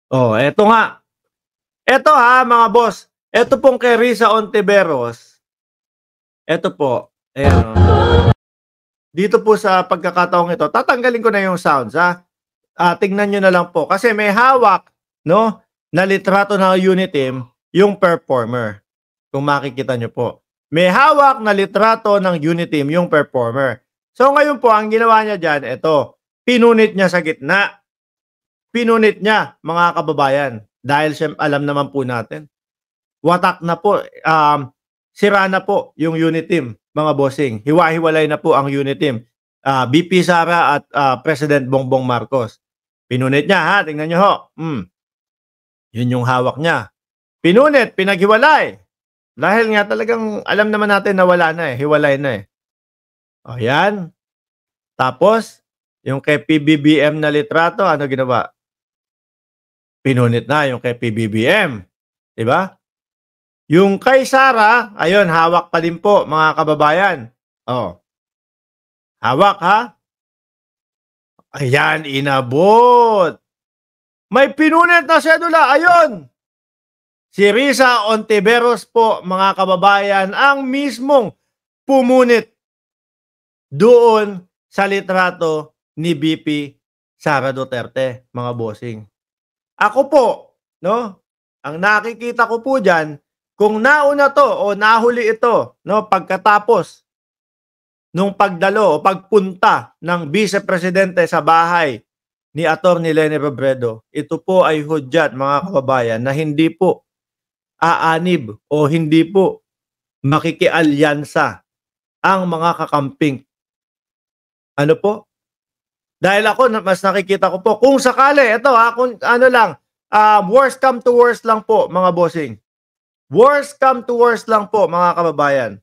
Oh, eto nga. Eto ha, mga boss. Eto pong kay Risa Ontiveros. Eto po. Ayan, oh. Dito po sa pagkakataong ito, tatanggalin ko na yung sounds ha. Tingnan nyo na lang po. Kasi may hawak, no, na litrato ng Uniteam, yung performer. Kung makikita nyo po. May hawak na litrato ng Uniteam, yung performer. So ngayon po, ang ginawa niya dyan, ito, pinunit niya sa gitna. Pinunit niya, mga kababayan. Dahil alam naman po natin, watak na po, sira na po yung Uniteam, mga bossing. Hiwa-hiwalay na po ang Uniteam. BP Sara at President Bongbong Marcos. Pinunit niya ha, tingnan nyo ho. Yun yung hawak niya. Pinunit, pinaghiwalay. Dahil nga talagang alam naman natin na wala na eh, hiwalay na eh. O yan. Tapos, yung kay PBBM na litrato, ano ginawa? Pinunit na yung kay PBBM. Diba? Yung kay Sara, ayun, hawak pa din po, mga kababayan. Oh. Hawak ha? Ayan, inabot. May pinunit na sedula, ayun. Si Risa Ontiveros po, mga kababayan, ang mismong pumunit doon sa litrato ni BP Sara Duterte, mga bossing. Ako po, no, ang nakikita ko po dyan, kung nauna to o nahuli ito, no, pagkatapos nung pagdalo o pagpunta ng Vice Presidente sa bahay ni Atty. Leni Robredo, ito po ay hudyat, mga kababayan, na hindi po aanib o hindi po makikialyansa ang mga kakamping. Ano po? Dahil ako, mas nakikita ko po, kung sakali, ito ha, kung ano lang, worst come to worst lang po, mga bossing. Worst come to worst lang po, mga kababayan.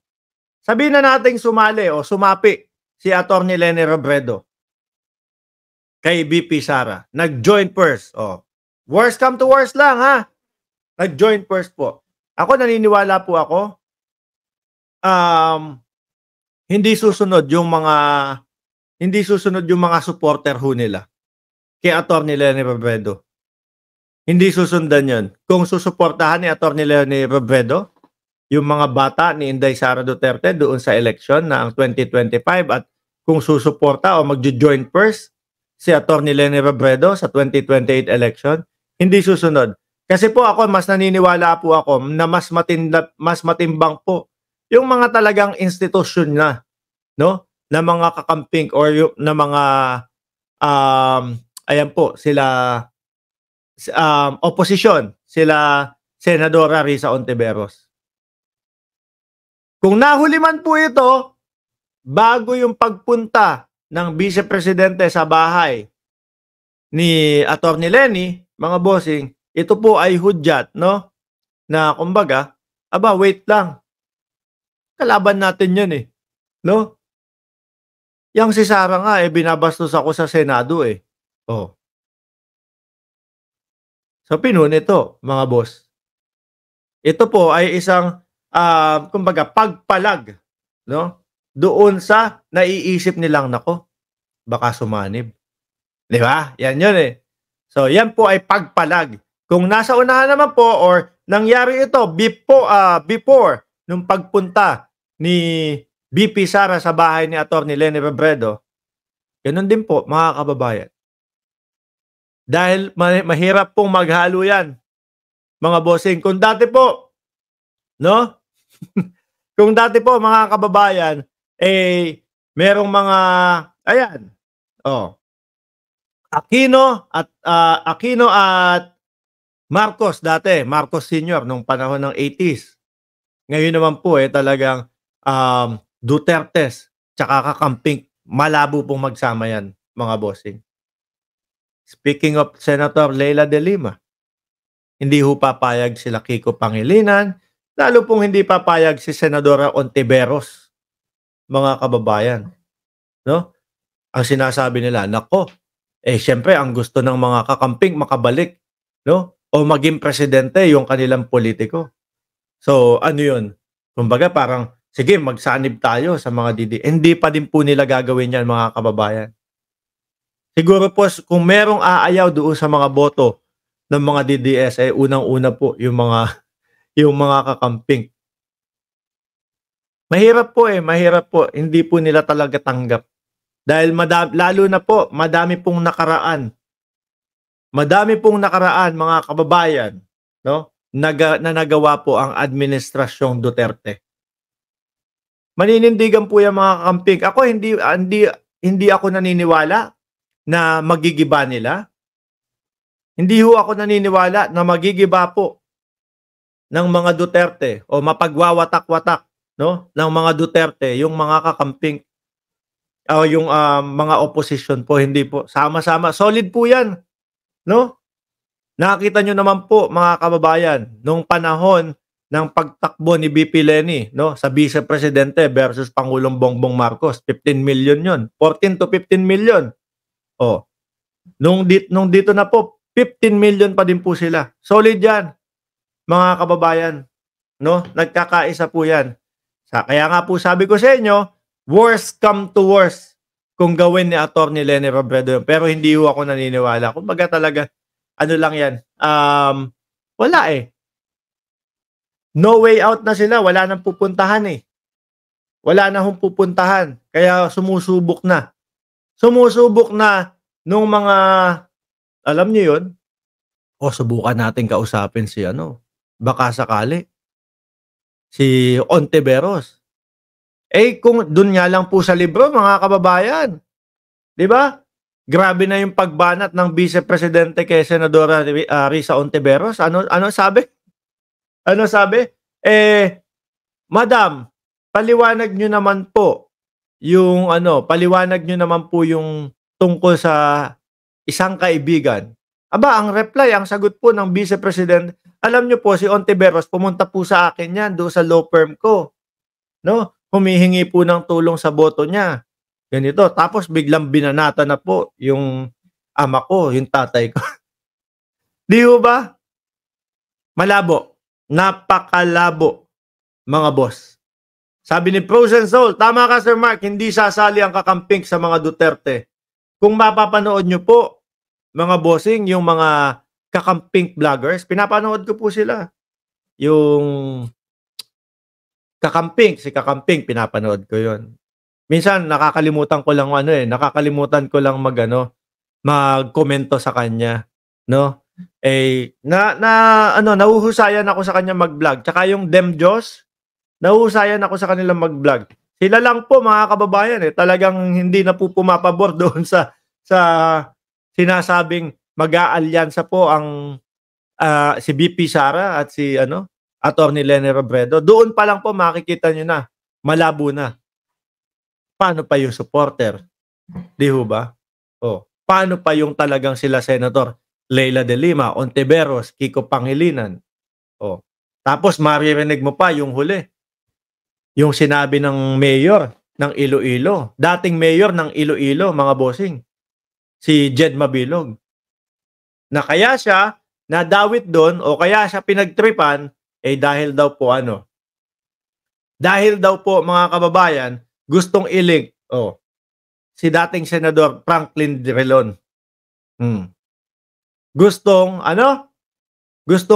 Sabihin na nating sumali o sumapi si Atty. Leni Robredo kay BP Sara. Nag-join first. Oh. Worst come to worst lang ha. Nag-join first po. Ako, naniniwala po ako, hindi susunod yung mga supporter ho nila kay Atty. Leni Robredo. Hindi susundan yun. Kung susuportahan ni Atty. Leni Robredo yung mga bata ni Inday Sara Duterte doon sa election na ang 2025 at kung susuporta o magjo-join first si Atty. Leni Robredo sa 2028 election, hindi susunod. Kasi po ako, mas naniniwala po ako na mas matimbang po yung mga talagang institusyon na, no, na mga kakamping or yung, na mga ayan po, sila oposisyon, sila Senadora Risa Ontiveros. Kung nahuli man po ito, bago yung pagpunta ng Vice Presidente sa bahay ni Atty. Leni, mga bossing, ito po ay hudyat, no? Na kumbaga, wait lang. Kalaban natin yan eh. No? Yang si Sara nga binabastos ako sa Senado eh. Oh. So pinunit ito, mga boss. Ito po ay isang kumbaga pagpalag, no? Doon sa naiisip nilang nako, baka sumanib. 'Di ba? Yan 'yun eh. So yan po ay pagpalag. Kung nasa unahan naman po or nangyari ito before nung pagpunta ni BP Sara sa bahay ni Atty. Leni Robredo, ganun din po, mga kababayan. Dahil mahirap pong maghalo yan, mga bossing. Kung dati po, no? Kung dati po, mga kababayan, merong mga, ayan, Aquino at Marcos dati, Marcos Sr. nung panahon ng 80s. Ngayon naman po talagang Dutertes tsaka kakamping, malabo pong magsama yan, mga bossing. Speaking of Senator Leila de Lima, hindi ho papayag sila Kiko Pangilinan, lalo pong hindi papayag si Senadora Ontiveros, mga kababayan. No? Ang sinasabi nila, nako, syempre ang gusto ng mga kakamping makabalik, no? O maging presidente yung kanilang politiko. So, ano yun? Kumbaga parang, sige, magsanib tayo sa mga DD. Hindi pa din po nila gagawin yan, mga kababayan. Siguro po, kung merong aayaw doon sa mga boto ng mga DDS, eh, unang-una po yung mga yung mga kakamping. Mahirap po, eh, mahirap po. Hindi po nila talaga tanggap. Dahil lalo na po, madami pong nakaraan mga kababayan, no, na nagawa po ang administrasyong Duterte. Maninindigan po yang mga kakamping. Ako hindi ako naniniwala na magigiba nila. Hindi ho ako naniniwala na magigiba po ng mga Duterte o mapagwawatak-watak, no, ng mga Duterte yung mga kakamping o yung, mga opposition po, hindi po. Sama-sama, solid po 'yan, no? Nakita niyo naman po mga kababayan, nung panahon ng pagtakbo ni VP Leni, no, sa Vice Presidente versus Pangulong Bongbong Marcos, 15 million 'yon, 14 to 15 million. Oh, nung dito na po, 15 million pa din po sila. Solid 'yan, mga kababayan, no? Nagkakaisa po 'yan. Kaya nga po sabi ko sa inyo, worst come to worst kung gawin ni Attorney Leni Robredo yun. Pero hindi ho ako naniniwala. Kumbaga talaga, ano lang yan, wala eh. No way out na sila, wala nang pupuntahan eh. Wala na hong pupuntahan, kaya sumusubok na. Sumusubok na nung mga, alam niyo yun, o subukan natin kausapin si ano, baka sakali, si Ontiveros. Eh, kung dun nga lang po sa libro, mga kababayan, 'di ba? Grabe na yung pagbanat ng Vice Presidente kay Senadora Risa Ontiveros. Ano sabi? Ano sabi? Eh, "Madam, paliwanag niyo naman po yung ano, paliwanag niyo naman po yung tungkol sa isang kaibigan." Aba, ang reply, ang sagot po ng Vice President, "Alam niyo po si Ontiveros pumunta po sa akin 'yan doon sa law firm ko, no? Humihingi po ng tulong sa boto niya." Ganito, tapos biglang binanata na po yung ama ko, yung tatay ko. 'Di ho ba? Malabo, napakalabo, mga boss. Sabi ni Frozen Soul, tama ka Sir Mark, hindi sasali ang kakamping sa mga Duterte. Kung mapapanood nyo po, mga bossing, yung mga kakamping vloggers, pinapanood ko po sila. Yung si kakamping, pinapanood ko yon. Minsan nakakalimutan ko lang magkomento sa kanya, no? Eh nahuhusayan ako sa kanya mag-vlog. Tsaka yung Demjos, nahuhusayan ako sa kanilang mag-vlog. Sila lang po mga kababayan talagang hindi na po pumapabor doon sa sinasabing mag-aalyansa po ang si VP Sara at si Attorney Leni Robredo. Doon pa lang po makikita niyo na malabo na. Paano pa yung supporter? 'Di ho ba? Oh, paano pa yung talagang sila Senator Leila de Lima, Ontiveros, Kiko Pangilinan? Oh, tapos maririnig mo pa yung huli. Yung sinabi ng mayor ng Iloilo, dating mayor ng Iloilo, mga bossing, si Jed Mabilog, na kaya siya nadawit doon o kaya siya pinagtripan dahil daw po mga kababayan, gustong i-link si dating Senador Franklin Drilon. Gustong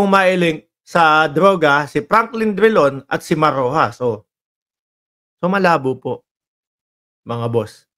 mailink sa droga si Franklin Drilon at si Mar Rojas. So malabo po, mga boss.